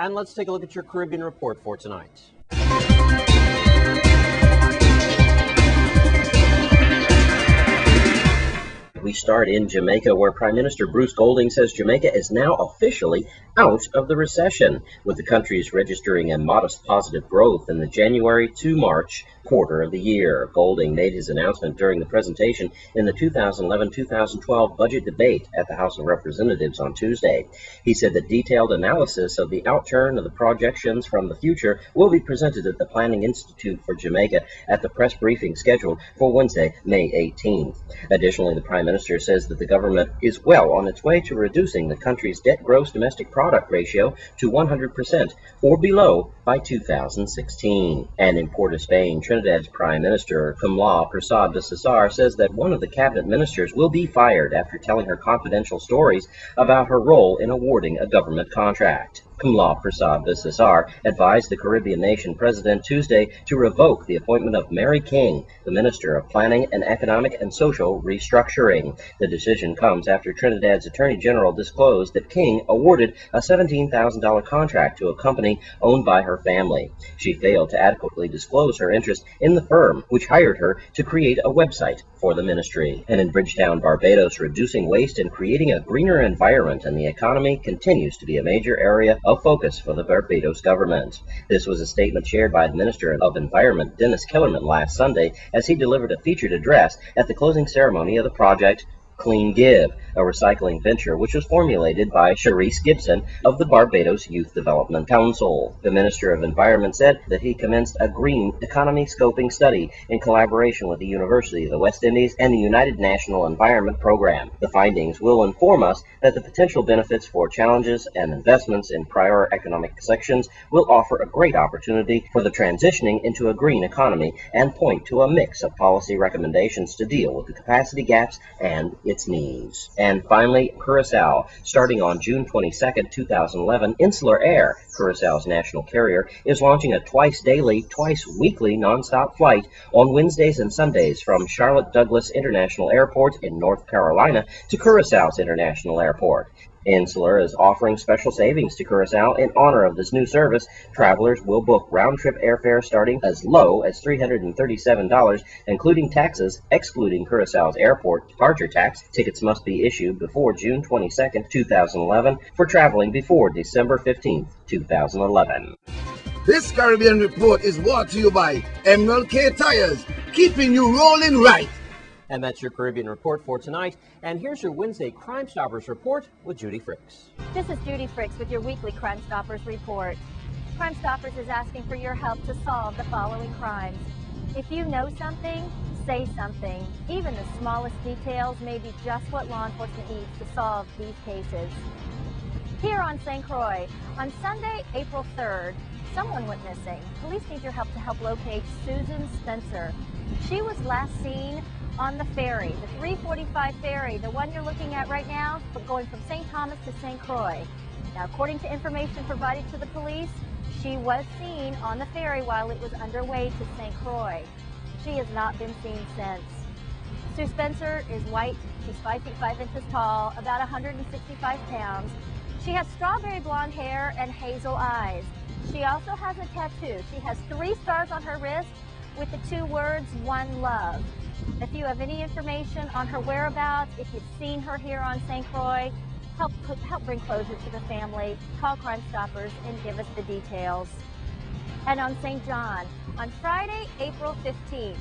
And let's take a look at your Caribbean report for tonight. We start in Jamaica, where Prime Minister Bruce Golding says Jamaica is now officially out of the recession, with the country's registering a modest positive growth in the January to March quarter of the year. Golding made his announcement during the presentation in the 2011-2012 budget debate at the House of Representatives on Tuesday. He said that detailed analysis of the outturn of the projections from the future will be presented at the Planning Institute for Jamaica at the press briefing scheduled for Wednesday, May 18th. Additionally, the Prime Minister says that the government is well on its way to reducing the country's debt-gross domestic product ratio to 100% or below by 2016. And in Port of Spain, Trinidad's Prime Minister Kumla Persad de Cesar says that one of the cabinet ministers will be fired after telling her confidential stories about her role in awarding a government contract. Kumla Persad de Cesar advised the Caribbean nation president Tuesday to revoke the appointment of Mary King, the Minister of Planning and Economic and Social Restructuring. The decision comes after Trinidad's Attorney General disclosed that King awarded a $17,000 contract to a company owned by her family. She failed to adequately disclose her interest in the firm, which hired her to create a website for the ministry. And in Bridgetown, Barbados, reducing waste and creating a greener environment and the economy continues to be a major area of focus for the Barbados government. This was a statement shared by the Minister of Environment, Dennis Kellerman, last Sunday as he delivered a featured address at the closing ceremony of the project Clean Give, a recycling venture which was formulated by Charisse Gibson of the Barbados Youth Development Council. The Minister of Environment said that he commenced a green economy scoping study in collaboration with the University of the West Indies and the United National Environment Program. The findings will inform us that the potential benefits for challenges and investments in prior economic sections will offer a great opportunity for the transitioning into a green economy and point to a mix of policy recommendations to deal with the capacity gaps and its needs. And finally, Curaçao. Starting on June 22, 2011, Insular Air, Curaçao's national carrier, is launching a twice-daily, twice-weekly nonstop flight on Wednesdays and Sundays from Charlotte Douglas International Airport in North Carolina to Curaçao's International Airport. Insular is offering special savings to Curaçao in honor of this new service. Travelers will book round-trip airfare starting as low as $337, including taxes, excluding Curaçao's airport departure tax. Tickets must be issued before June 22, 2011 for traveling before December 15, 2011. This Caribbean Report is brought to you by MLK Tires, keeping you rolling right. And that's your Caribbean Report for tonight. And here's your Wednesday Crime Stoppers Report with Judy Fricks. This is Judy Fricks with your weekly Crime Stoppers Report. Crime Stoppers is asking for your help to solve the following crimes. If you know something, say something. Even the smallest details may be just what law enforcement needs to solve these cases. Here on St. Croix, on Sunday, April 3rd, someone went missing. Police need your help to help locate Susan Spencer. She was last seen on the ferry, the 345 ferry, the one you're looking at right now, but going from St. Thomas to St. Croix. Now, according to information provided to the police, she was seen on the ferry while it was underway to St. Croix. She has not been seen since. Sue Spencer is white. She's 5 feet 5 inches tall, about 165 pounds. She has strawberry blonde hair and hazel eyes. She also has a tattoo. She has 3 stars on her wrist with the 2 words, One Love. If you have any information on her whereabouts, if you've seen her here on St. Croix, help bring closure to the family. Call Crime Stoppers and give us the details. And on St. John, on Friday, April 15th,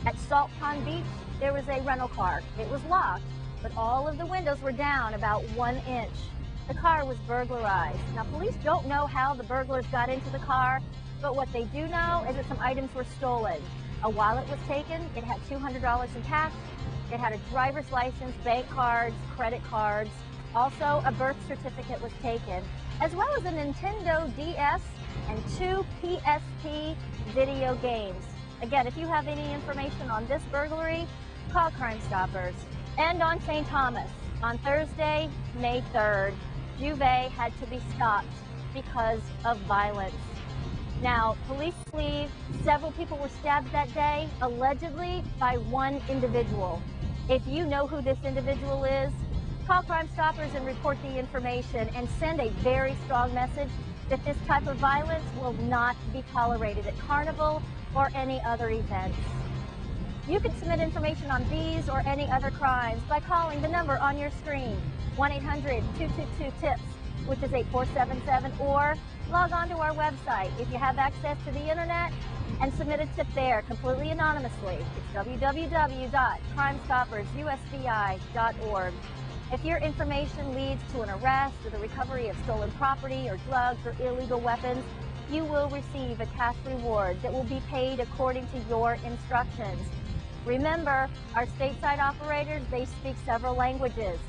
at Salt Pond Beach, there was a rental car. It was locked, but all of the windows were down about 1 inch. The car was burglarized. Now, police don't know how the burglars got into the car, but what they do know is that some items were stolen. A wallet was taken. It had $200 in cash. It had a driver's license, bank cards, credit cards. Also, a birth certificate was taken, as well as a Nintendo DS and 2 PSP video games. Again, if you have any information on this burglary, call Crime Stoppers. And on St. Thomas, on Thursday, May 3rd, Juve had to be stopped because of violence. Now, police believe several people were stabbed that day, allegedly by one individual. If you know who this individual is, call Crime Stoppers and report the information and send a very strong message that this type of violence will not be tolerated at Carnival or any other events. You can submit information on these or any other crimes by calling the number on your screen, 1-800-222-TIPS, which is 8477, or log on to our website if you have access to the internet and submit a tip there completely anonymously. It's www.crimestoppersusbi.org. If your information leads to an arrest or the recovery of stolen property or drugs or illegal weapons, you will receive a cash reward that will be paid according to your instructions. Remember, our stateside operators, they speak several languages,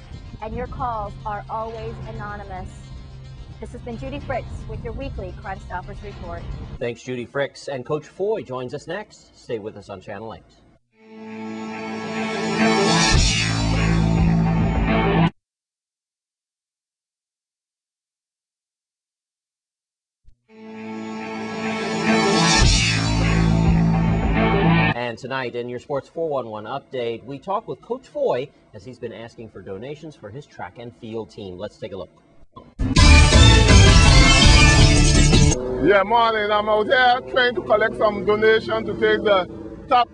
and your calls are always anonymous. This has been Judy Fricks with your weekly Crime Stoppers Report. Thanks, Judy Fricks. And Coach Foy joins us next. Stay with us on Channel 8. And tonight in your Sports 411 update, we talk with Coach Foy as he's been asking for donations for his track and field team. Let's take a look. Yeah, morning. I'm out here trying to collect some donations to take the top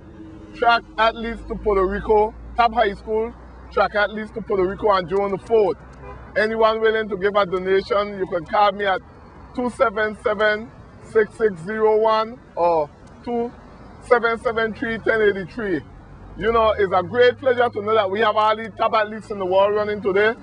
track athletes to Puerto Rico, top high school track athletes to Puerto Rico on June the 4th. Anyone willing to give a donation, you can call me at 277-6601 or 2773-1083. You know, it's a great pleasure to know that we have all these top athletes in the world running today.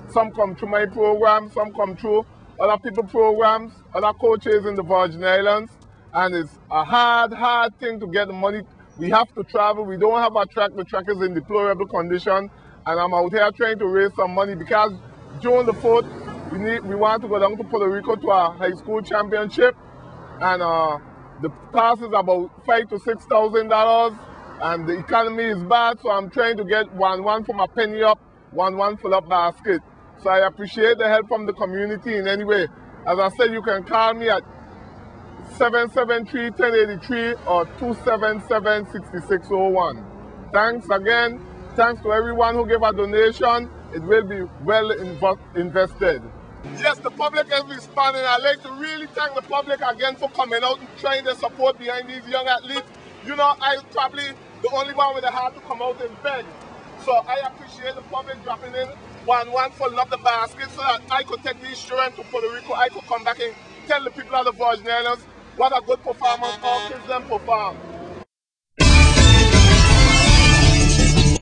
Some come through my program, some come through other people's programs, other coaches in the Virgin Islands, and it's a hard thing to get the money. We have to travel. We don't have a track. The track is in deplorable condition, and I'm out here trying to raise some money because June the 4th, we want to go down to Puerto Rico to a high school championship, and the pass is about $5,000 to $6,000, and the economy is bad, so I'm trying to get one from a penny up, one full up basket. So I appreciate the help from the community in any way. As I said, you can call me at 773-1083 or 277-6601. Thanks again. Thanks to everyone who gave a donation. It will be well invested. Yes, the public is responding. I'd like to really thank the public again for coming out and trying to support behind these young athletes. You know, I'm probably the only one with the heart to come out and beg. So I appreciate the public dropping in one full up the basket so that I could take these children to Puerto Rico. I could come back and tell the people of the Virgin Islands what a good performance all kids them perform.